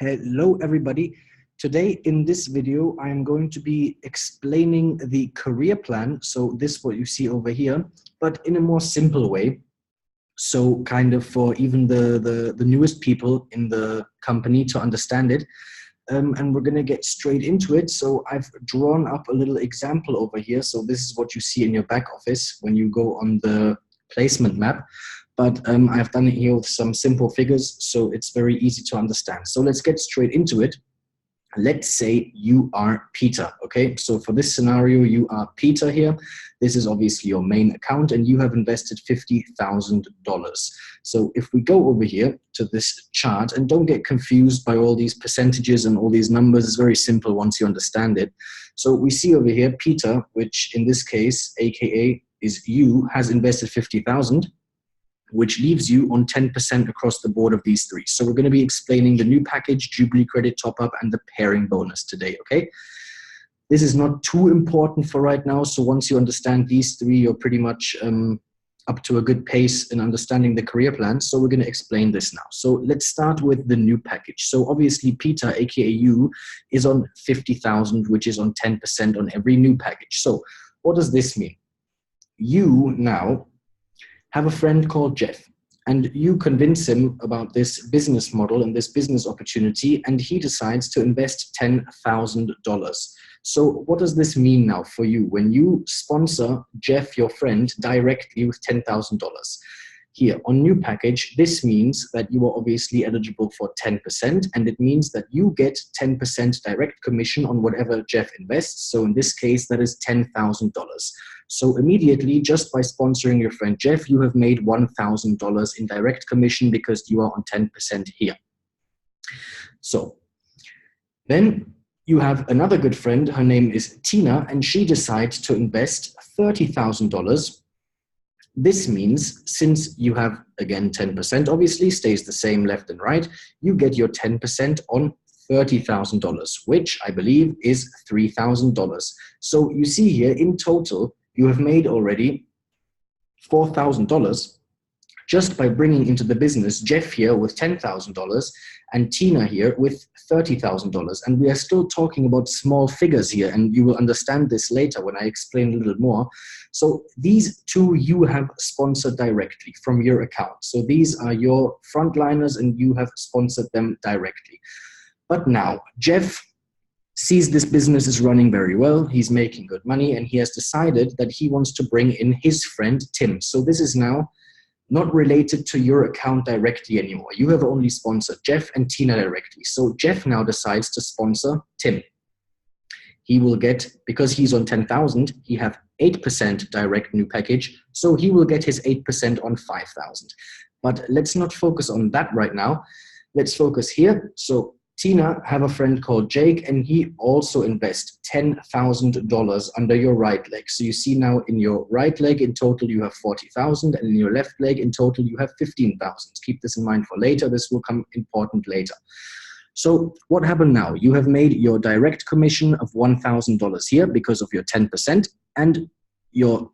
Hello everybody. Today in this video I am going to be explaining the career plan. So this what you see over here, but in a more simple way. So kind of for even the newest people in the company to understand it. And we're going to get straight into it. So I've drawn up a little example over here. So this is what you see in your back office when you go on the placement map. But I've done it here with some simple figures, so it's very easy to understand. So let's get straight into it. Let's say you are Peter, okay? So for this scenario, you are Peter here. This is obviously your main account, and you have invested $50,000. So if we go over here to this chart, and don't get confused by all these percentages and all these numbers, it's very simple once you understand it. So we see over here, Peter, which in this case, AKA is you, has invested 50,000. Which leaves you on 10% across the board of these three. So we're going to be explaining the new package, Jubilee credit top up, and the pairing bonus today, okay? This is not too important for right now. So once you understand these three, you're pretty much up to a good pace in understanding the career plan. So we're going to explain this now. So let's start with the new package. So obviously Peter, aka you, is on 50,000, which is on 10% on every new package. So what does this mean? You now have a friend called Jeff, and you convince him about this business model and this business opportunity, and he decides to invest $10,000. So what does this mean now for you when you sponsor Jeff, your friend, directly with $10,000? Here on new package, this means that you are obviously eligible for 10%, and it means that you get 10% direct commission on whatever Jeff invests. So in this case, that is $10,000. So immediately, just by sponsoring your friend Jeff, you have made $1,000 in direct commission because you are on 10% here. So then you have another good friend, her name is Tina, and she decides to invest $30,000. This means since you have, again, 10%, obviously stays the same left and right, you get your 10% on $30,000, which I believe is $3,000. So you see here in total, you have made already $4,000 just by bringing into the business Jeff here with $10,000 and Tina here with $30,000. And we are still talking about small figures here, and you will understand this later when I explain a little more. So these two you have sponsored directly from your account. So these are your frontliners and you have sponsored them directly. But now Jeff sees this business is running very well, he's making good money, and he has decided that he wants to bring in his friend Tim. So this is now not related to your account directly anymore. You have only sponsored Jeff and Tina directly. So Jeff now decides to sponsor Tim. He will get, because he's on 10,000, he have 8% direct new package. So he will get his 8% on 5,000. But let's not focus on that right now. Let's focus here. So Tina have a friend called Jake, and he also invests $10,000 under your right leg. So you see now in your right leg in total you have 40,000, and in your left leg in total you have 15,000. Keep this in mind for later. This will come important later. So what happened now? You have made your direct commission of $1,000 here because of your 10%, and your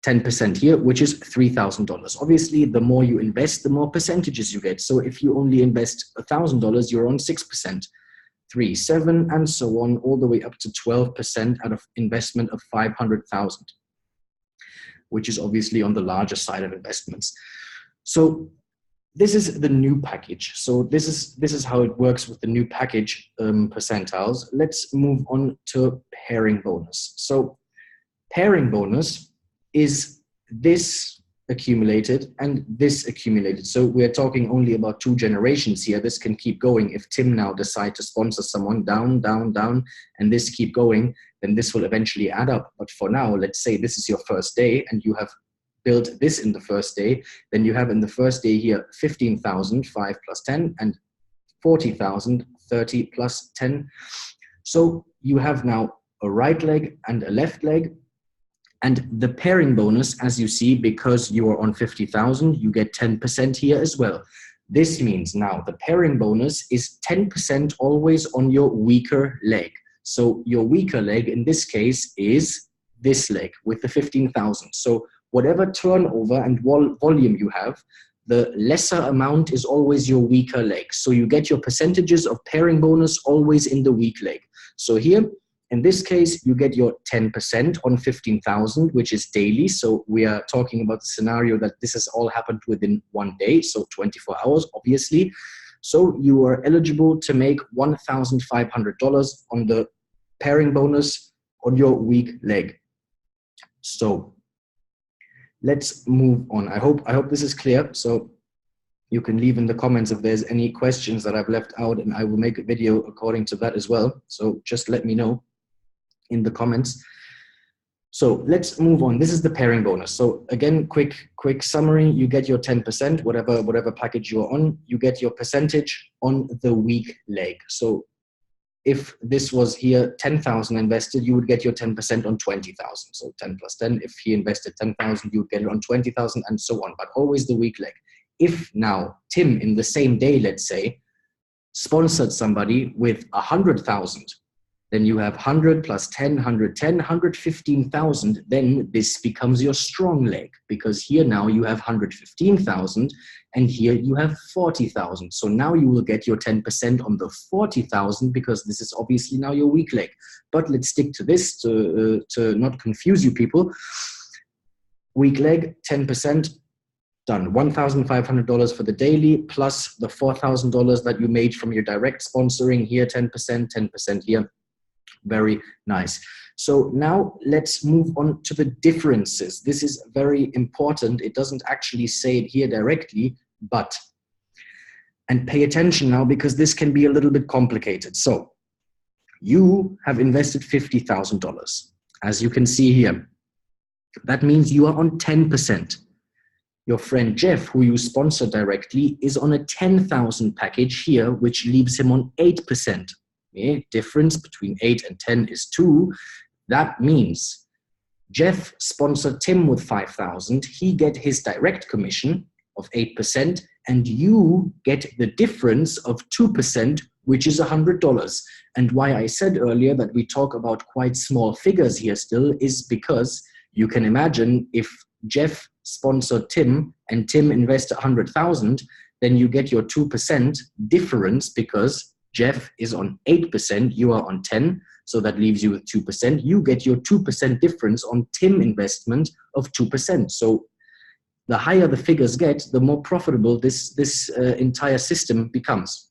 10% here, which is $3,000. Obviously, the more you invest, the more percentages you get. So if you only invest $1,000, you're on 6%, 3, 7, and so on, all the way up to 12% out of investment of 500,000, which is obviously on the larger side of investments. So this is the new package. So this is how it works with the new package percentiles. Let's move on to pairing bonus. So pairing bonus is this accumulated and this accumulated. So we're talking only about 2 generations here. This can keep going. If Tim now decides to sponsor someone down, down, down, and this keep going, then this will eventually add up. But for now, let's say this is your first day and you have built this in the first day, then you have in the first day here 15,000, 5 plus 10, and 40,000, 30 plus 10. So you have now a right leg and a left leg. And the pairing bonus, as you see, because you are on 50,000, you get 10% here as well. This means now the pairing bonus is 10% always on your weaker leg. So your weaker leg in this case is this leg with the 15,000. So whatever turnover and volume you have, the lesser amount is always your weaker leg. So you get your percentages of pairing bonus always in the weak leg. So here, in this case, you get your 10% on 15,000, which is daily. So we are talking about the scenario that this has all happened within 1 day, so 24 hours, obviously. So you are eligible to make $1,500 on the pairing bonus on your weak leg. So let's move on. I hope this is clear. So you can leave in the comments if there's any questions that I've left out, and I will make a video according to that as well. So just let me know in the comments. So let's move on. This is the pairing bonus. So again, quick summary. You get your 10%, whatever package you're on, you get your percentage on the weak leg. So if this was here 10,000 invested, you would get your 10% on 20,000. So 10 plus 10, if he invested 10,000, you would get it on 20,000 and so on, but always the weak leg. If now Tim in the same day, let's say, sponsored somebody with 100,000, then you have 100 plus 10, 110, 115,000. Then this becomes your strong leg, because here now you have 115,000 and here you have 40,000. So now you will get your 10% on the 40,000, because this is obviously now your weak leg. But let's stick to this to not confuse you people. Weak leg, 10%. Done. $1,500 for the daily plus the $4,000 that you made from your direct sponsoring here, 10%, 10% here. Very nice. So now let's move on to the differences. This is very important. It doesn't actually say it here directly, but, and pay attention now, because this can be a little bit complicated. So you have invested $50,000, as you can see here. That means you are on 10%. Your friend Jeff, who you sponsor directly, is on a 10,000 package here, which leaves him on 8%. Okay? Difference between 8 and 10 is 2. That means Jeff sponsored Tim with 5,000. He get his direct commission of 8%, and you get the difference of 2%, which is $100. And why I said earlier that we talk about quite small figures here still is because you can imagine if Jeff sponsored Tim and Tim invests 100,000, then you get your 2% difference, because Jeff is on 8%, you are on 10, so that leaves you with 2%. You get your 2% difference on Tim investment of 2%. So the higher the figures get, the more profitable this entire system becomes.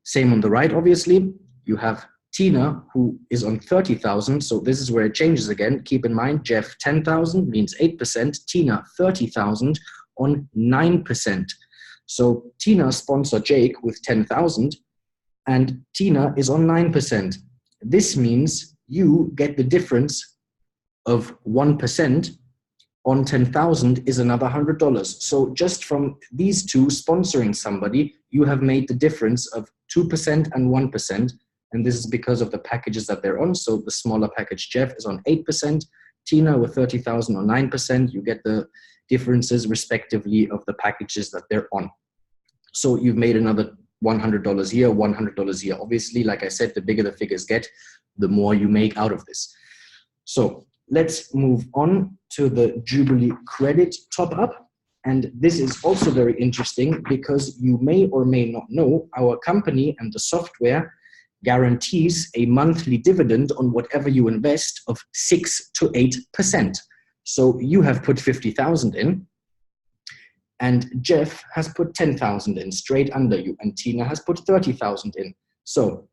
Same on the right, obviously. You have Tina, who is on 30,000. So this is where it changes again. Keep in mind, Jeff 10,000 means 8%. Tina 30,000 on 9%. So Tina sponsored Jake with 10,000 and Tina is on 9%. This means you get the difference of 1% on 10,000 is another $100. So just from these two sponsoring somebody, you have made the difference of 2% and 1%. And this is because of the packages that they're on. So the smaller package, Jeff, is on 8%. Tina with 30,000 on 9%. You get the differences respectively of the packages that they're on. So you've made another $100 here, $100 here. Obviously, like I said, the bigger the figures get, the more you make out of this. So let's move on to the Jubilee credit top up. And this is also very interesting because you may or may not know our company and the software guarantees a monthly dividend on whatever you invest of 6 to 8%. So you have put 50,000 in, and Jeff has put 10,000 in straight under you, and Tina has put 30,000 in. So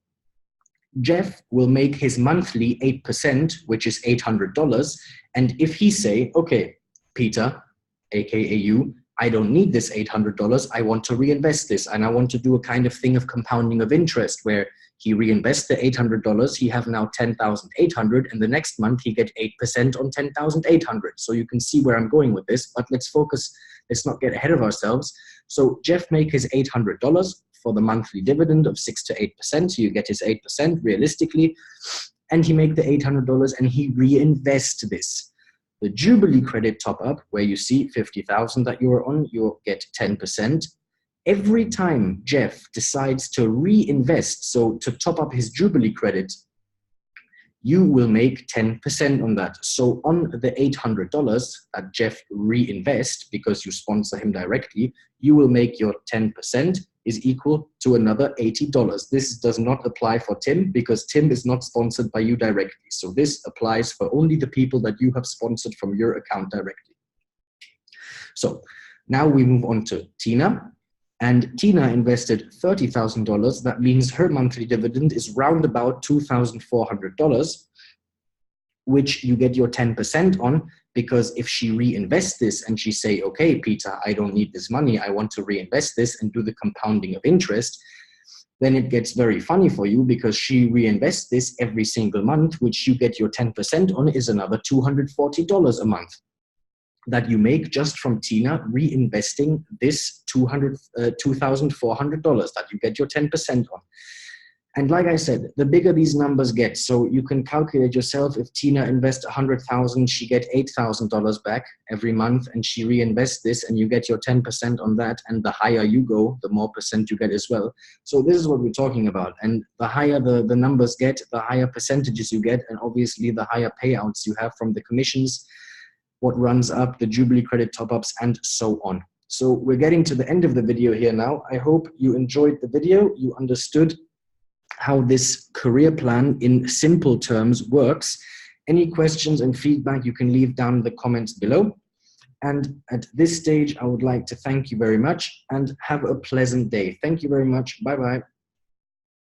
Jeff will make his monthly 8%, which is $800. And if he say, okay, Peter, AKA you, I don't need this $800. I want to reinvest this. And I want to do a kind of thing of compounding of interest where he reinvests the $800. He have now 10,800. And the next month he get 8% on 10,800. So you can see where I'm going with this, but let's focus. Let's not get ahead of ourselves. So Jeff make his $800 for the monthly dividend of 6 to 8%. So you get his 8% realistically. And he make the $800 and he reinvest this. The Jubilee credit top up, where you see 50,000 that you're on, you'll get 10%. Every time Jeff decides to reinvest, so to top up his Jubilee credit, you will make 10% on that. So on the $800 that Jeff reinvests, because you sponsor him directly, you will make your 10% is equal to another $80. This does not apply for Tim because Tim is not sponsored by you directly. So this applies for only the people that you have sponsored from your account directly. So now we move on to Tina. And Tina invested $30,000. That means her monthly dividend is round about $2,400, which you get your 10% on, because if she reinvests this and she say, okay, Peter, I don't need this money, I want to reinvest this and do the compounding of interest, then it gets very funny for you because she reinvests this every single month, which you get your 10% on is another $240 a month that you make just from Tina reinvesting this $2,400 that you get your 10% on. And like I said, the bigger these numbers get, so you can calculate yourself, if Tina invests 100,000, she get $8,000 back every month, and she reinvests this and you get your 10% on that, and the higher you go, the more percent you get as well. So this is what we're talking about. And the higher the numbers get, the higher percentages you get, and obviously the higher payouts you have from the commissions, what runs up, the Jubilee credit top-ups, and so on. So we're getting to the end of the video here now. I hope you enjoyed the video. You understood how this career plan in simple terms works. Any questions and feedback you can leave down in the comments below. And at this stage, I would like to thank you very much and have a pleasant day. Thank you very much. Bye-bye.